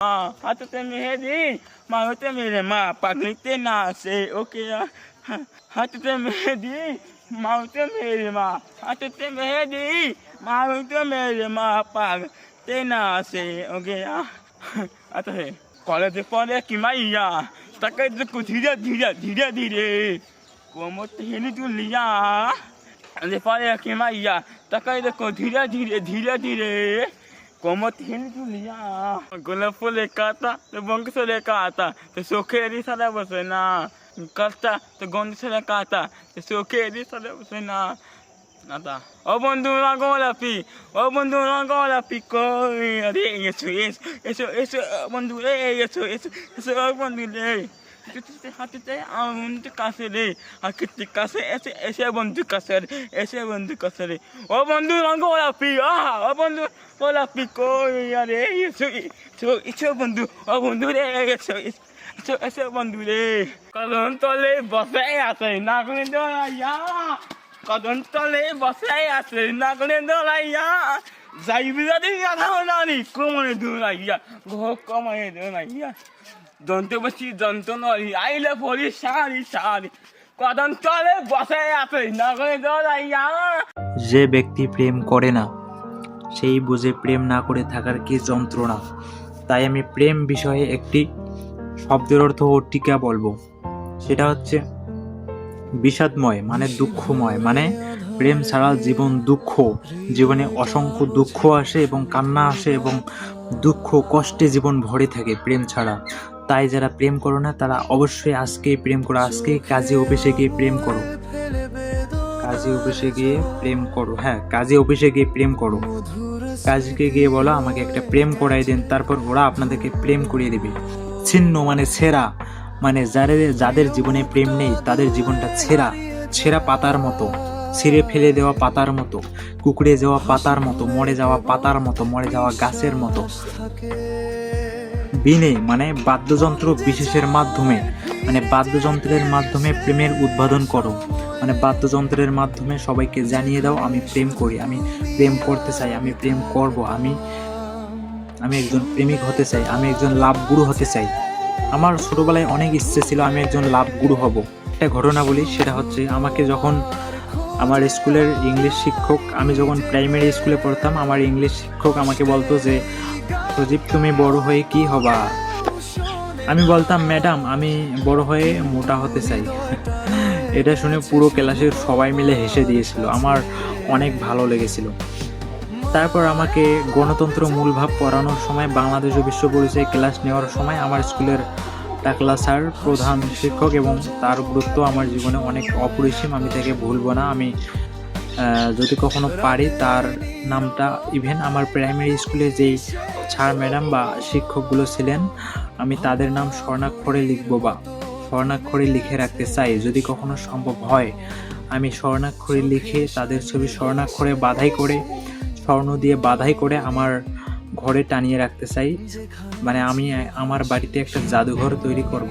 Hatuta Mehdi, Mahuta Mirema, Paglite Nase, okay, Hatuta Mehdi, Mahuta Mirema, Hatuta Mehdi, Mahuta Mirema, Pag, Tenase, okay, Atahe, College for the Kimaya, Taka the Kutia, como Hili to Lia, and the father Kimaya, Taka the Kutia, como tiene tu liya gola fule kata to bong sole kata to sokeri sala bosena kata to gondi sole kata to sokeri sala bosena nata o bondu rangola pi ko ade eso bondu eso bondu le hatite amunt kasele akiti kase ese bondu kasele o bondu rangola pi o bondu Hola pico, eso bondure, eso bondure. Kadon tole bose ase, naglendo la ya. Kadon tole bose ase, naglendo la ya. Zaibida de ya nani, como le do la ya. Go como le do la ya. Donte basi donto no, I le poli shari. Kadon tole bose ase, naglendo la ya. যে ব্যক্তি প্রেম করে না সেই বুঝে প্রেম না করে থাকার কি যন্ত্রণা। তাই আমি প্রেম বিষয়ে একটি শব্দের অর্থ ও টিকা বলবো, সেটা হচ্ছে বিষাদময়, মানে দুঃখময়, মানে প্রেম ছাড়া জীবন দুঃখ, জীবনে অসংখ্য দুঃখ আসে এবং কান্না আসে এবং দুঃখ কষ্টে জীবন ভরে থাকে প্রেম ছাড়া। তাই যারা প্রেম করো না তারা অবশ্যই আজকেই প্রেম করো, আজকেই কাজে অফিসে গিয়ে প্রেম করো, কাজে অফিসে গিয়ে প্রেম করো। কাজকে গিয়ে বলো আমাকে একটা প্রেম করাই দেন, তারপর ওরা আপনাদেরকে প্রেম করিয়ে দেবে। ছিন্ন মানে ছেঁড়া, মানে যাদের জীবনে প্রেম নেই তাদের জীবনটা ছেঁড়া পাতার মতো, ছিঁড়ে ফেলে দেওয়া পাতার মতো, কুকড়ে যাওয়া পাতার মতো, মরে যাওয়া পাতার মতো, মরে যাওয়া গাছের মতো। বিনে মানে বাদ্যযন্ত্র বিশেষের মাধ্যমে, মানে বাদ্যযন্ত্রের মাধ্যমে প্রেমের উদ্বোধন করো, মানে বাদ্যযন্ত্রের মাধ্যমে সবাইকে জানিয়ে দাও আমি প্রেম করি, আমি প্রেম করতে চাই, আমি প্রেম করব, আমি একজন প্রেমিক হতে চাই, আমি একজন লাভ গুরু হতে চাই। আমার ছোটবেলায় অনেক ইচ্ছে ছিল আমি একজন লাভ গুরু হব। একটা ঘটনা বলি, সেটা হচ্ছে আমাকে যখন আমার স্কুলের ইংলিশ শিক্ষক, আমি যখন প্রাইমারি স্কুলে পড়তাম, আমার ইংলিশ শিক্ষক আমাকে বলতো যে সজীব তুমি বড় হয়ে কি হবা। আমি বলতাম ম্যাডাম আমি বড় হয়ে মোটা হতে চাই। এটা শুনে পুরো ক্লাসের সবাই মিলে হেসে দিয়েছিল, আমার অনেক ভালো লেগেছিল। তারপর আমাকে গণতন্ত্র মূলভাব পড়ানোর সময়, বাংলাদেশ ও বিশ্ব পরিচয় ক্লাস নেওয়ার সময় আমার স্কুলের টাকলা স্যার প্রধান শিক্ষক, এবং তার গুরুত্ব আমার জীবনে অনেক অপরিসীম, আমি তাকে ভুলবো না। আমি যদি কখনো পারি তার নামটা, ইভেন আমার প্রাইমারি স্কুলে যেই স্যার ম্যাডাম বা শিক্ষকগুলো ছিলেন আমি তাদের নাম স্বর্ণাক্ষরে লিখবো বা স্বর্ণাক্ষরে লিখে রাখতে চাই। যদি কখনো সম্ভব হয় আমি স্বর্ণাক্ষরে লিখে তাদের ছবি স্বর্ণাক্ষরে বাধাই করে, স্বর্ণ দিয়ে বাধাই করে আমার ঘরে টানিয়ে রাখতে চাই। মানে আমি আমার বাড়িতে একটা জাদুঘর তৈরি করব।